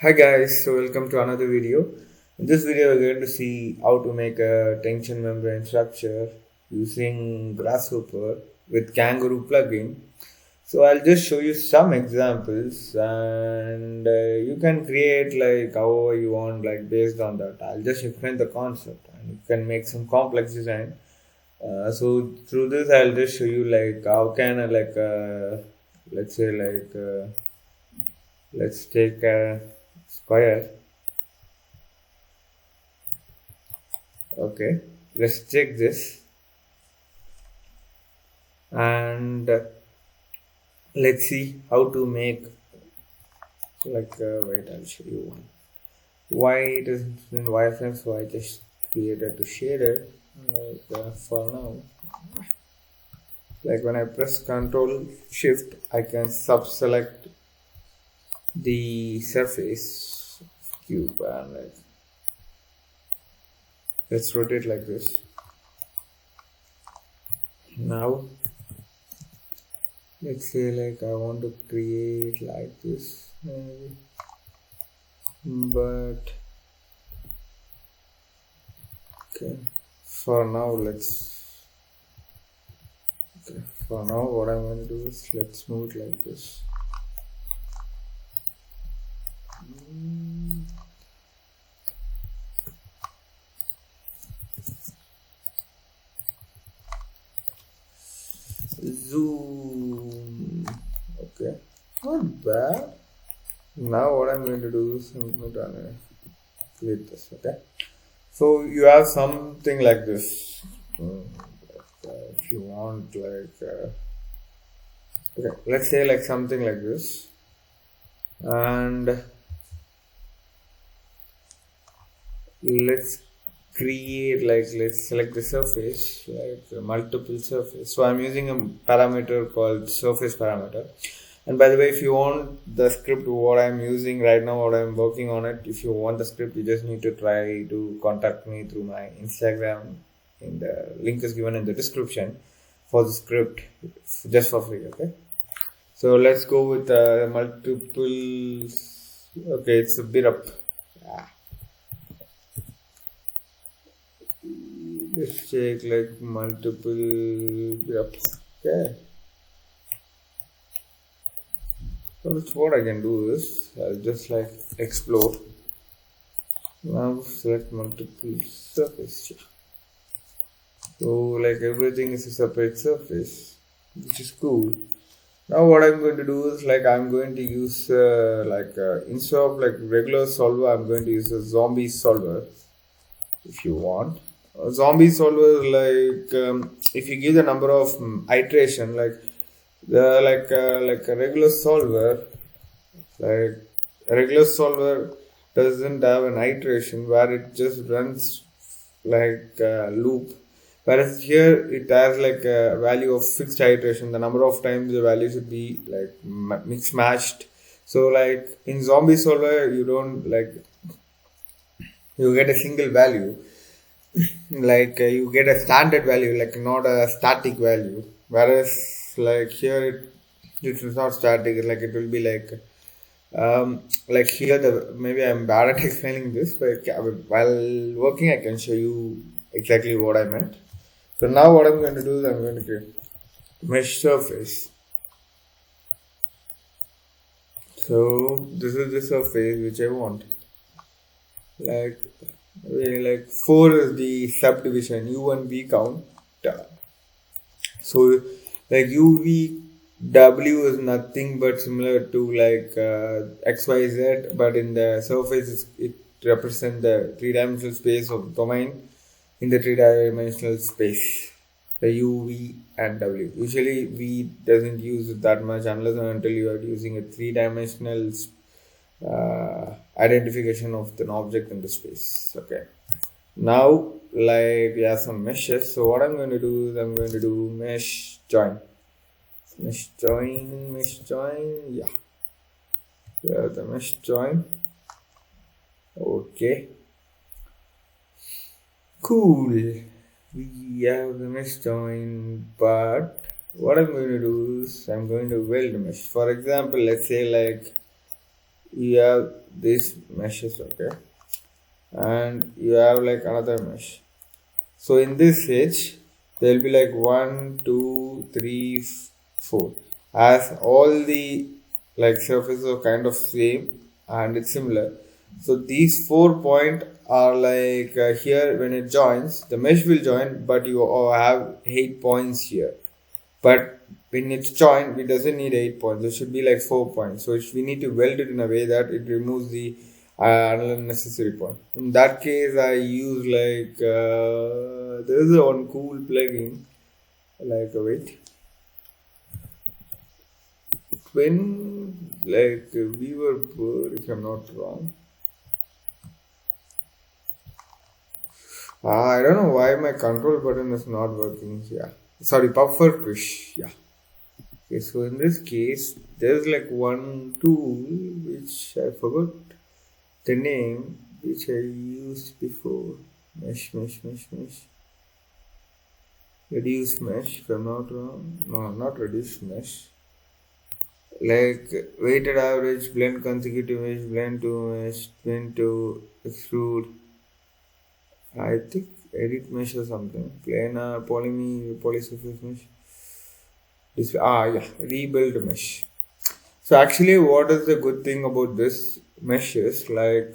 Hi guys, so welcome to another video. In this video we're going to see how to make a tension membrane structure using Grasshopper with Kangaroo plugin. So I'll just show you some examples and you can create like however you want, like based on that. I'll just explain the concept and you can make some complex design. So through this I'll just show you like how can I let's say let's take a square. Okay, let's check this and let's see how to make wait, I'll show you one. Why it isn't in wireframe, so I just created a shader for now. Like when I press Ctrl Shift, I can select the surface cube and let's rotate like this. Now let's say I want to create like this maybe, but okay, for now what I'm going to do is let's move it like this. Zoom. Okay, not bad. Now what I'm going to do is I'm going to create this. Okay, so you have something like this. If you want okay, let's say something like this, and let's create let's select the surface, multiple surface. So I'm using a parameter called surface parameter. And by the way, if you want the script what I'm using right now, what I'm working on it, if you want the script, you just need to try to contact me through my Instagram. In the link is given in the description for the script, just for free. Okay, so let's go with multiple. Okay, it's a bit up. Let's take multiple graphs. Okay. So what I can do is I'll just explore. Now select multiple surface. So everything is a separate surface, which is cool. Now what I'm going to do is I'm going to use instead of regular solver, I'm going to use a zombie solver. If you want. A zombie solver is if you give the number of iteration a regular solver, a regular solver doesn't have an iteration where it just runs a loop, whereas here it has a value of fixed iteration. The number of times the value should be mix matched. So in zombie solver you don't you get a single value. You get a standard value, not a static value, whereas here it is not static. It will be here maybe I'm bad at explaining this, but while working I can show you exactly what I meant. So now what I'm going to do is I'm going to create mesh surface. So this is the surface which I want. 4 is the subdivision, U and V count. So UVW is nothing but similar to XYZ, but in the surface it represents the 3-dimensional space of the domain in the 3-dimensional space, the U, V and W. Usually V doesn't use it that much unless and until you are using a 3-dimensional identification of an object in the space. Okay, now we have some meshes. So what I'm going to do is I'm going to do mesh join. Yeah, the mesh join. Okay, cool. We have the mesh join, but what I'm going to do is I'm going to weld mesh. For example, let's say you have these meshes, okay, and you have like another mesh. So in this edge there will be like 1 2 3 4, as all the like surfaces are kind of same and it's similar. So these 4 points are like here when it joins the mesh will join, but you have 8 points here. But when it's joined, it doesn't need 8 points. It should be like 4 points. So we need to weld it in a way that it removes the unnecessary point. In that case, I use like there is one cool plugin. Like wait, when like we were bored, if I'm not wrong. I don't know why my control button is not working here. Sorry, puffer fish. Yeah. Okay, so in this case, there's like one tool which I forgot the name, which I used before. Mesh. Reduce mesh, if I'm not wrong. No, not reduce mesh. Like weighted average, blend consecutive mesh, blend to mesh, blend to extrude. I think edit mesh or something. Planar, polysurface mesh. Rebuild mesh. So actually, what is the good thing about this mesh is like,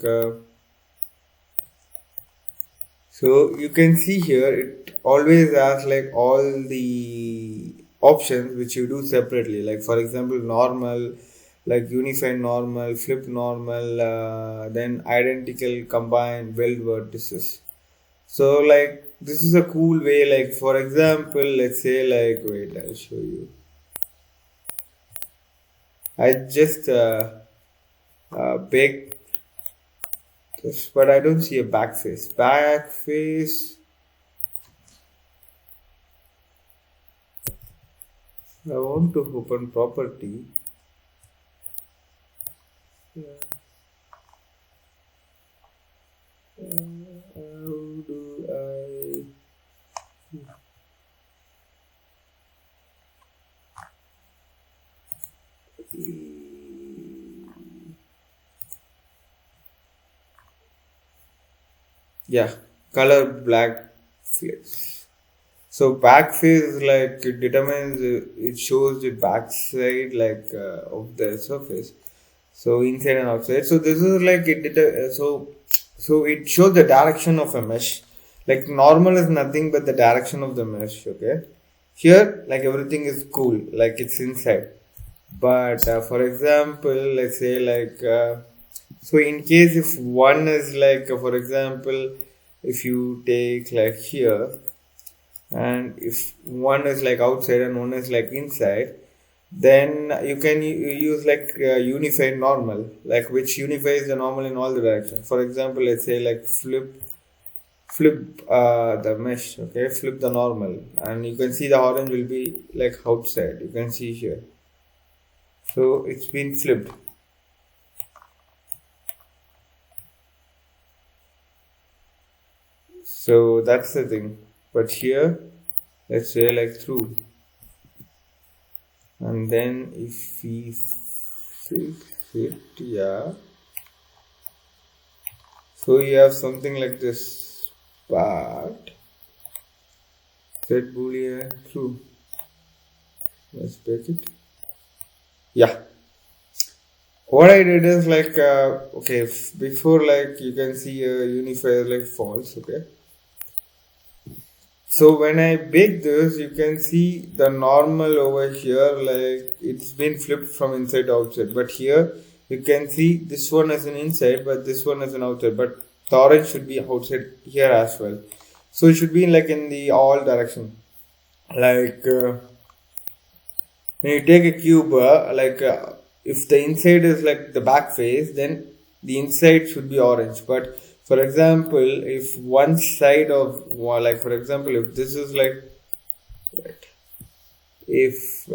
so you can see here it always has like all the options which you do separately. Like for example, normal, like unified normal, flip normal, then identical combined weld vertices. So like this is a cool way, like for example, let's say like, wait, I'll show you. I just baked this, but I don't see a back face. Back face. I want to open property. How do I? Yeah, color black face. So back face is like it determines, it shows the back side like of the surface. So inside and outside. So this is like it. So it shows the direction of a mesh. Like normal is nothing but the direction of the mesh. Okay. Here, like everything is cool, like it's inside. But for example, let's say like, so in case if one is like, for example, if you take like here, and if one is like outside and one is like inside, then you can use like unified normal, like which unifies the normal in all the directions. For example, let's say like flip the mesh, okay, flip the normal, and you can see the orange will be like outside, you can see here. So it's been flipped. So that's the thing. But here, let's say like through. And then if we fix it, yeah. So you have something like this part. Set boolean true. Let's break it. Yeah. What I did is like, okay, before like you can see a unifier like false, okay. So when I bake this, you can see the normal over here, like it's been flipped from inside to outside. But here you can see this one is an inside, but this one is an outside. But the orange should be outside here as well. So it should be like in the all direction. Like when you take a cube, if the inside is like the back face, then the inside should be orange. But for example, if one side of, like for example, if this is like, if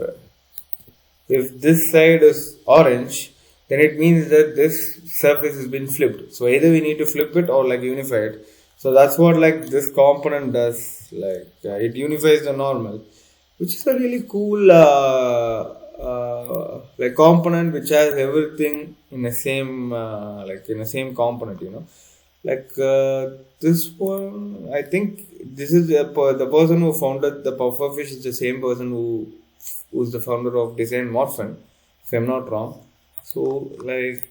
this side is orange, then it means that this surface has been flipped. So either we need to flip it or like unify it. So that's what like this component does. Like it unifies the normal, which is a really cool like component which has everything in the same like in the same component, like this one. I think this is the person who founded the pufferfish is the same person who's the founder of Design Morphin, if I'm not wrong. So like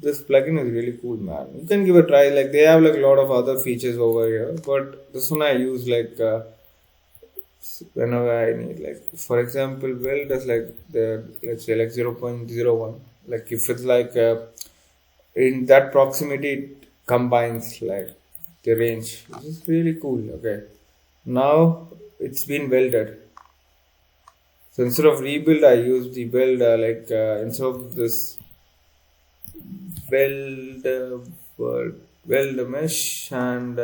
this plugin is really cool, man. You can give a try. Like they have like a lot of other features over here, but this one I use like whenever I need, like for example, weld is like the, let's say like 0.01, like if it's like in that proximity it combines like the range, which is really cool. Okay, now it's been welded, so instead of rebuild I use the weld, instead of this weld weld mesh and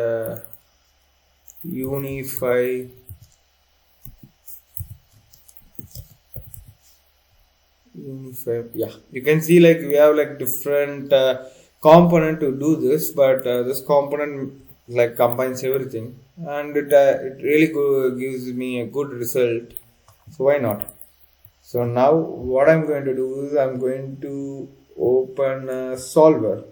unify. Yeah, you can see like we have like different component to do this, but this component like combines everything, and it really gives me a good result. So why not? So now what I'm going to do is I'm going to open a solver.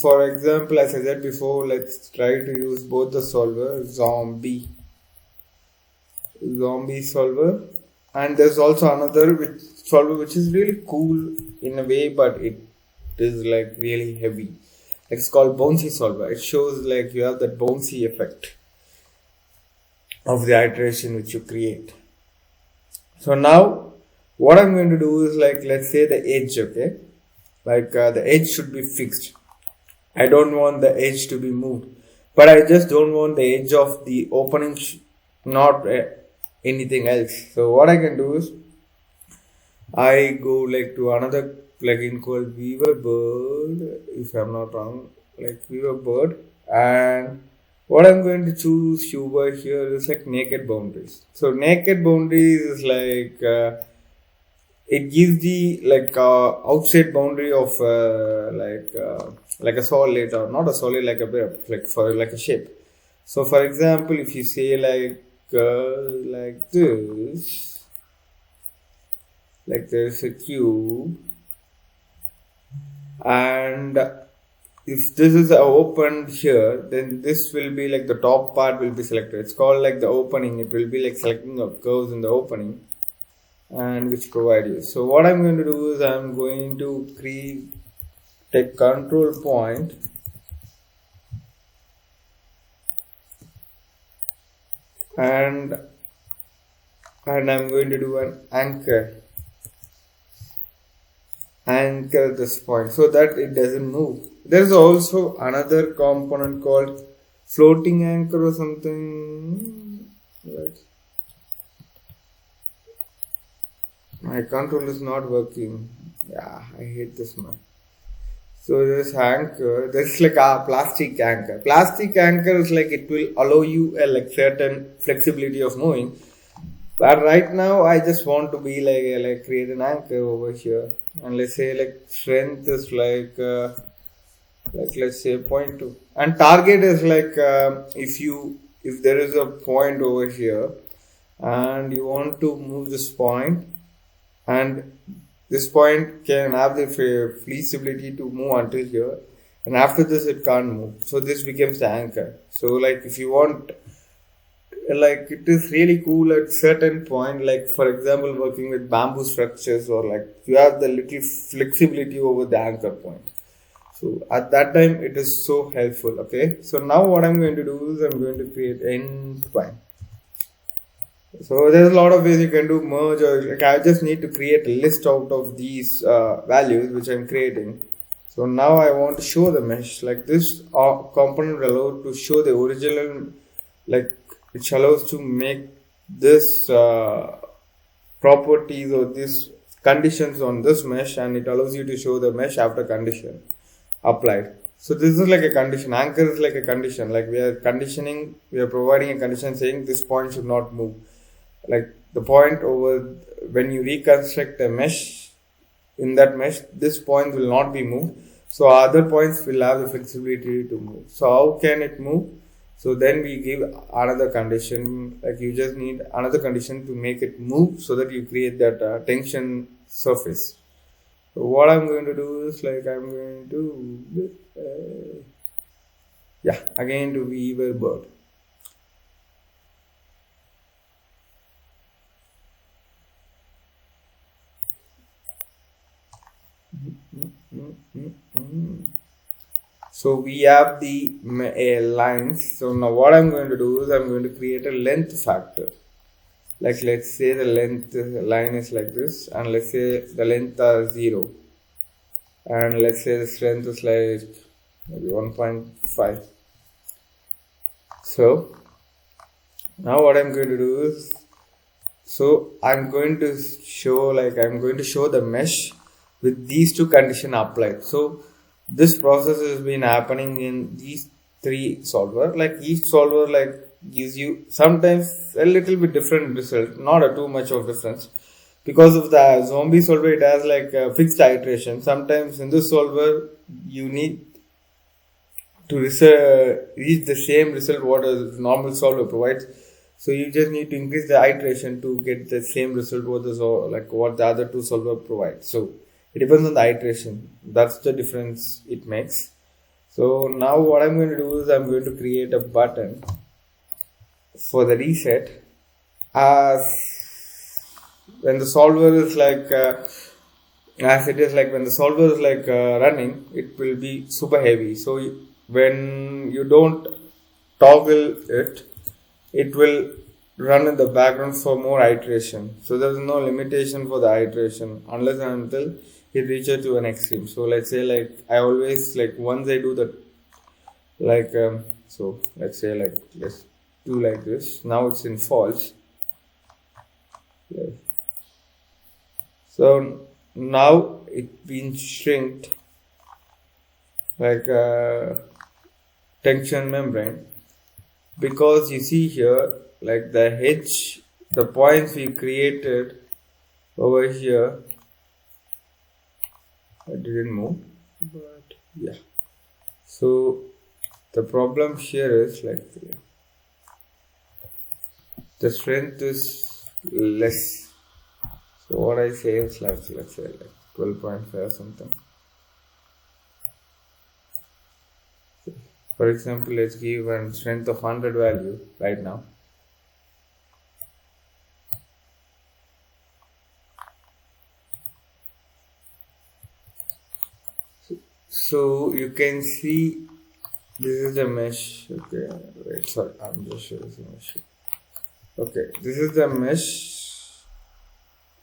For example, as I said before, let's try to use both the solver, zombie solver, and there's also another solver which is really cool in a way, but it is like really heavy. It's called bouncy solver. It shows like you have that bouncy effect of the iteration which you create. So now what I'm going to do is like, let's say the edge, okay, like the edge should be fixed. I don't want the edge to be moved, but I just don't want the edge of the opening, not anything else. So what I can do is I go like to another plugin called Weaverbird, if I'm not wrong, like Weaverbird, and what I'm going to choose over here is like naked boundaries. So naked boundaries is like it gives the like outside boundary of like a solid, or not a solid, like a web, like for like a shape. So for example, if you say like this, like there's a cube, and if this is opened here, then this will be like the top part will be selected. It's called like the opening. It will be like selecting of curves in the opening, and which provide you. So what I'm going to do is I'm going to take control point and I'm going to do an anchor this point so that it doesn't move. There's also another component called floating anchor or something. Right. My control is not working. Yeah, I hate this one. So this anchor, there's like a plastic anchor. Plastic anchor is like it will allow you a like certain flexibility of moving. But right now I just want to be like create an anchor over here, and let's say like strength is like let's say 0.2, and target is like if there is a point over here and you want to move this point, and this point can have the flexibility to move until here, and after this it can't move, so this becomes the anchor. So like if you want, like it is really cool at certain point, like for example working with bamboo structures, or like you have the little flexibility over the anchor point. So at that time it is so helpful. Okay, so now what I'm going to do is I'm going to create endpoint. So there's a lot of ways you can do merge, or like I just need to create a list out of these values which I'm creating. So now I want to show the mesh, like this component will allow to show the original, like which allows to make this properties or these conditions on this mesh, and it allows you to show the mesh after condition applied. So this is like a condition. Anchor is like a condition, like we are providing a condition saying this point should not move. Like the point over, when you reconstruct a mesh, in that mesh this point will not be moved, so other points will have the flexibility to move. So how can it move? So then we give another condition, like you just need another condition to make it move so that you create that tension surface. So what I'm going to do is like I'm going to again to weave a bird. So we have the lines. So now what I'm going to do is I'm going to create a length factor. Like let's say the length line is like this, and let's say the length are 0, and let's say the strength is like maybe 1.5. So now what I'm going to do is, so I'm going to show the mesh with these two conditions applied. So this process has been happening in these three solver. Like each solver like gives you sometimes a little bit different result, not a too much of difference. Because of the zombie solver, it has like a fixed iteration. Sometimes in this solver you need to reach the same result what a normal solver provides. So you just need to increase the iteration to get the same result what the other two solver provide. So it depends on the iteration. That's the difference it makes. So now what I'm going to do is I'm going to create a button for the reset. As when the solver is like when the solver is like running, it will be super heavy. So when you don't toggle it, it will run in the background for more iteration. So there is no limitation for the iteration unless and until it reaches to an extreme. So let's say like I always like once I do that so let's say like let's do like this. Now it's in false. So now it been shrinked like a tension membrane, because you see here like the edge, the points we created over here, it didn't move, but yeah. So the problem here is like the strength is less. So what I say is like let's say like 12.5 or something. For example, let's give a strength of 100 value right now. So you can see this is the mesh. Okay, wait, sorry, I'm just showing the mesh. Okay, this is the mesh,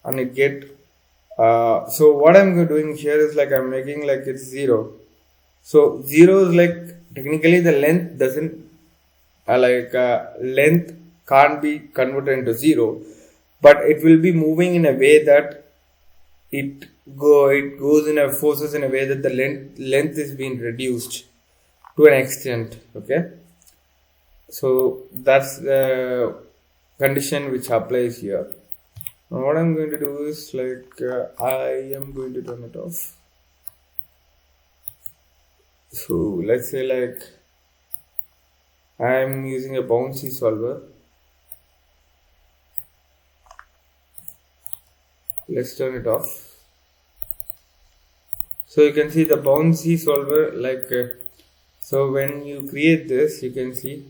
and it get so what I'm doing here is like I'm making like it's 0. So 0 is like technically the length doesn't length can't be converted into 0, but it will be moving in a way that it goes in a forces in a way that the length is being reduced to an extent. Okay, so that's the condition which applies here. Now what I'm going to do is like I am going to turn it off. So let's say like I'm using a bouncy solver. Let's turn it off. So you can see the bouncy solver so when you create this, you can see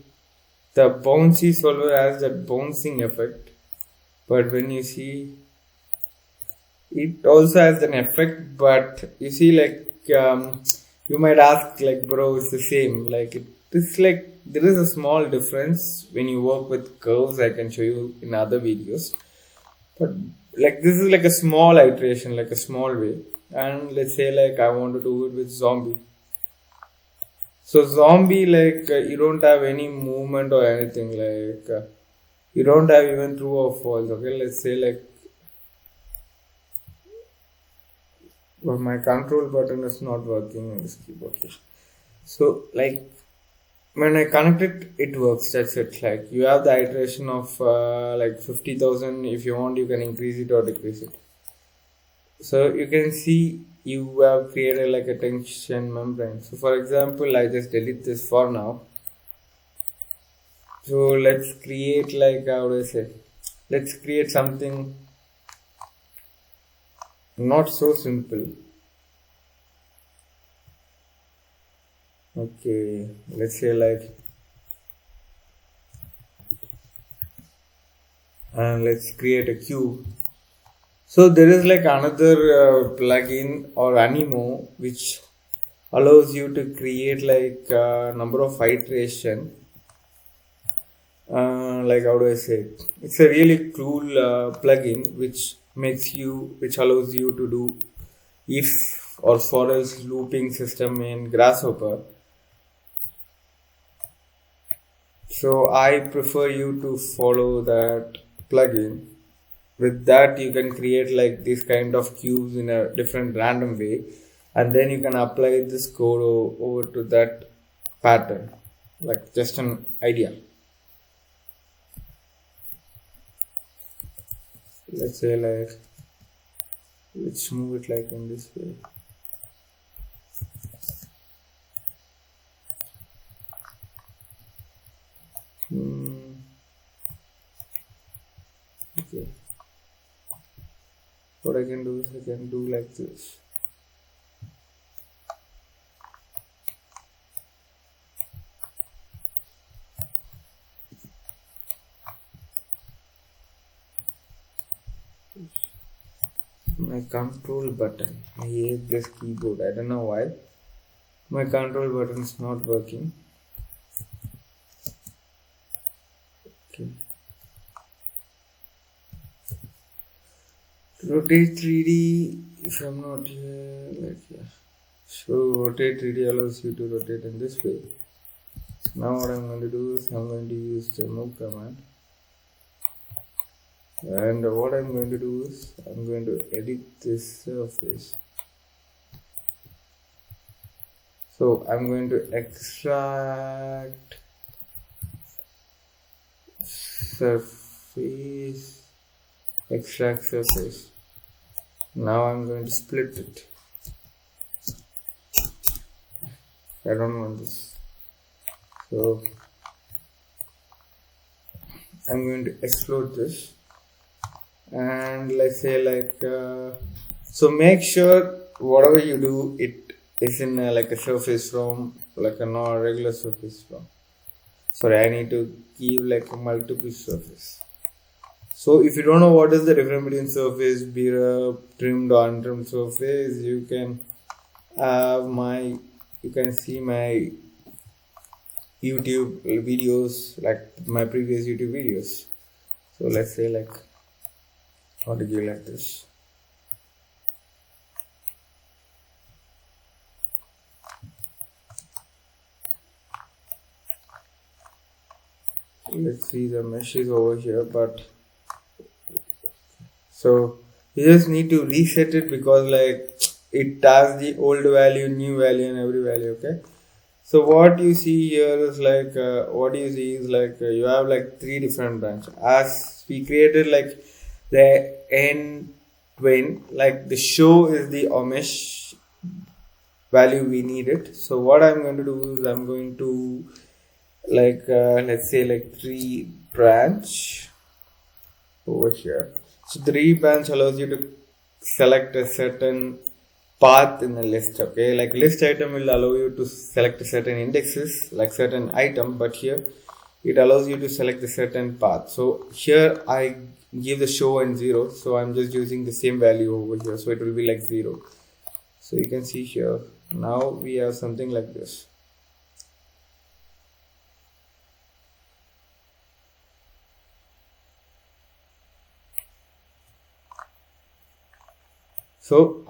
the bouncy solver has that bouncing effect, but when you see it also has an effect, but you see like you might ask like bro, it's the same. Like it's like there is a small difference when you work with curves. I can show you in other videos, but like this is like a small iteration, like a small way. And let's say like I want to do it with zombie. So zombie like you don't have any movement or anything, like you don't have even true or false. Okay, let's say like my control button is not working in this keyboard. So like when I connect it, it works. That's it. Like you have the iteration of like 50,000. If you want, you can increase it or decrease it. So you can see you have created like a tension membrane. So for example, I just delete this for now. So let's create, like, how do I say, let's create something not so simple. Okay, let's say, like, and let's create a cube. So there is like another plugin or Animo which allows you to create like a number of iteration. Like, how do I say it? It's a really cool plugin which allows you to do if or for else looping system in Grasshopper. So I prefer you to follow that plugin. With that, you can create like this kind of cubes in a different random way, and then you can apply this code over to that pattern, like just an idea. Let's say, like, let's move it like in this way. Okay. What I can do is I can do like this. My control button. I hate this keyboard. I don't know why. My control button is not working. Okay. Rotate 3D. If I'm not here, like, yeah. So rotate 3D allows you to rotate in this way. Now what I'm going to do is I'm going to use the move command. And what I'm going to do is I'm going to edit this surface. So I'm going to extract surface, extract surface. Now I'm going to split it. I don't want this. So I'm going to explode this. And let's say, like, so make sure whatever you do, it is in like a surface from, like a non-regular surface from. Sorry, I need to give like a multiple surface. So if you don't know what is the difference between surface, trimmed or untrimmed surface, you can see my YouTube videos, like my previous YouTube videos. So let's say, like, how to give like this. Let's see, the mesh is over here, but so you just need to reset it because, like, it has the old value, new value, and every value. Okay. So what you see here is like you have like 3 different branches. As we created like the end twin, like the show is the mesh value we needed. So what I'm going to do is I'm going to, like, let's say, like 3 branch over here. So 3 branch allows you to select a certain path in the list. Okay, like list item will allow you to select certain indexes, like certain item, but here it allows you to select a certain path. So here I give the show and 0, so I'm just using the same value over here, so it will be like 0. So you can see here now we have something like this. So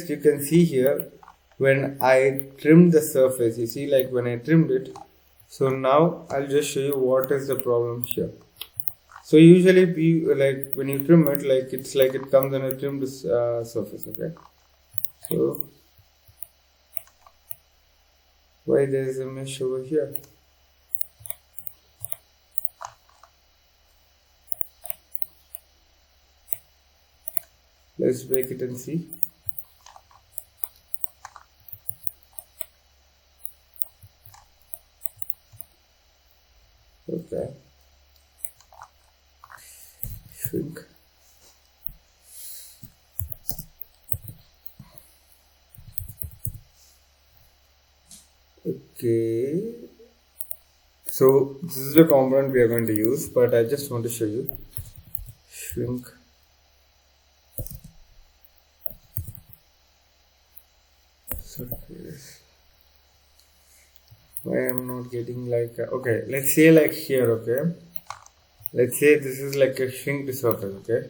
you can see here when I trimmed the surface, you see, like when I trimmed it. So now I'll just show you what is the problem here. So usually like when you trim it, like it's like it comes on a trimmed surface. Okay. So why there is a mesh over here? Let's break it and see. Okay. Okay, so this is the component we are going to use, but I just want to show you. Shrink surface. Why I'm not getting like okay, let's say like here, okay, let's say this is like a shrink surface, okay,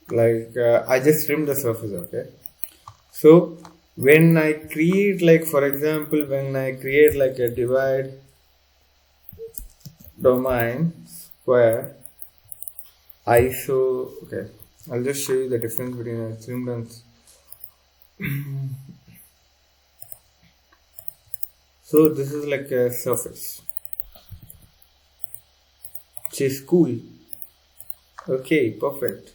like I just trimmed the surface, okay. So when I create, like for example, when I create like a divide domain square ISO, okay, I'll just show you the difference between a trimmed and so this is like a surface which is cool. Okay, perfect.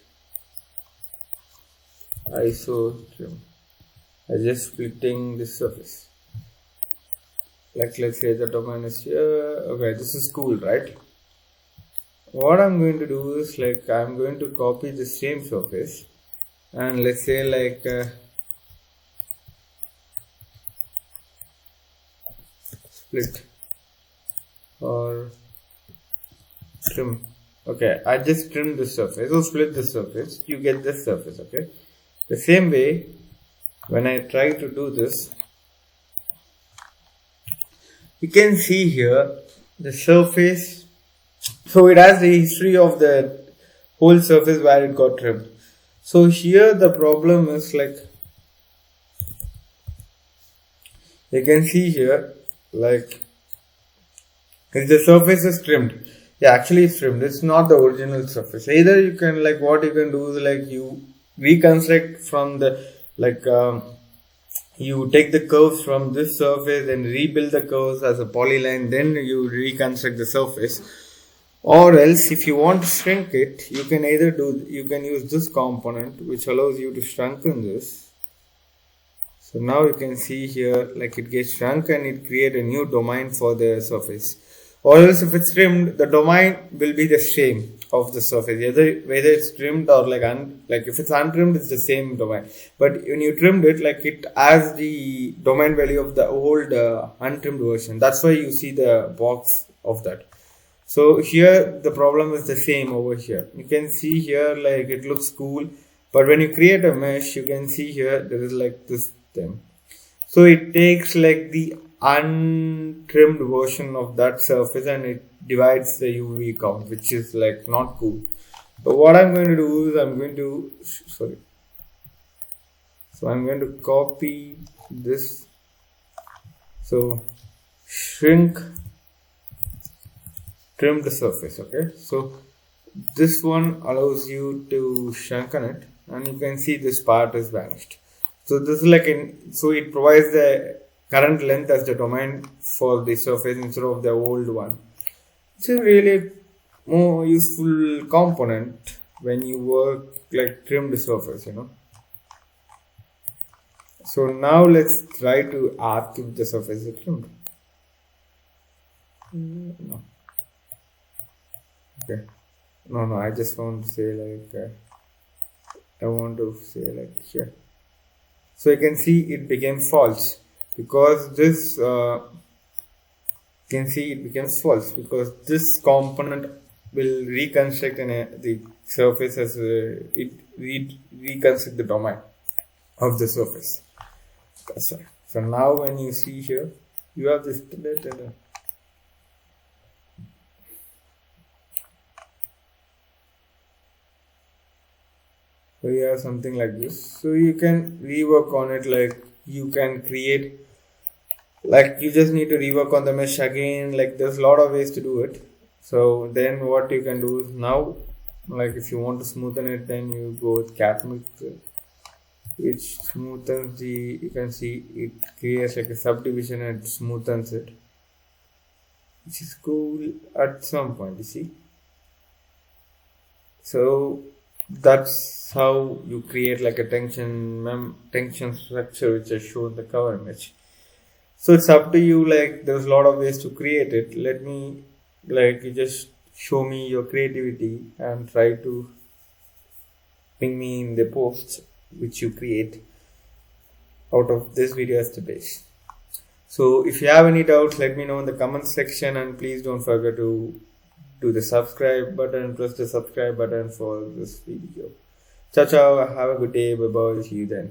ISO trim. I just splitting this surface. Like let's say the domain is here. Okay, this is cool, right? What I'm going to do is like I'm going to copy the same surface and let's say like split or trim. Okay, I just trim this surface or split this surface, you get this surface. Okay, the same way when I try to do this, you can see here the surface. So it has the history of the whole surface where it got trimmed. So here the problem is like you can see here, like if the surface is trimmed, yeah, actually it's trimmed, it's not the original surface. Either you can like what you can do is like you reconstruct from the like you take the curves from this surface and rebuild the curves as a polyline, then you reconstruct the surface. Or else if you want to shrink it, you can either you can use this component which allows you to shrunken this. So now you can see here like it gets shrunk and it creates a new domain for the surface. Or else if it's trimmed, the domain will be the same of the surface, whether it's trimmed or like like if it's untrimmed, it's the same domain. But when you trimmed it, like it has the domain value of the old untrimmed version. That's why you see the box of that. So here the problem is the same over here. You can see here like it looks cool, but when you create a mesh, you can see here there is like this thing. So it takes like the untrimmed version of that surface and it divides the UV count, which is like not cool. But what I'm going to do is I'm going to copy this. So shrink trim the surface. Okay, so this one allows you to shrunken it and you can see this part is vanished. So this is like so it provides the current length as the domain for the surface instead of the old one. It's a really more useful component when you work like trim the surface, you know. So now let's try to ask if the surface is trimmed. No. Okay. No, I just want to say like I want to say like here. So you can see it became false because this because this component will reconstruct the surface as it reconstruct the domain of the surface. That's right. So now when you see here, you have this. So you have something like this. So you can rework on it, like you can create, like you just need to rework on the mesh again. Like there's a lot of ways to do it. So then what you can do is now, like if you want to smoothen it, then you go with cat mixture, which smoothens you can see it creates like a subdivision and smoothens it, which is cool at some point, you see. So that's how you create like a tension structure which I showed the cover image. So it's up to you, like there's a lot of ways to create it. Let me like you just show me your creativity and try to ping me in the posts which you create out of this video as the base. So if you have any doubts, let me know in the comment section, and please don't forget to do the subscribe button, press the subscribe button for this video. Ciao ciao, have a good day, bye bye, see you then.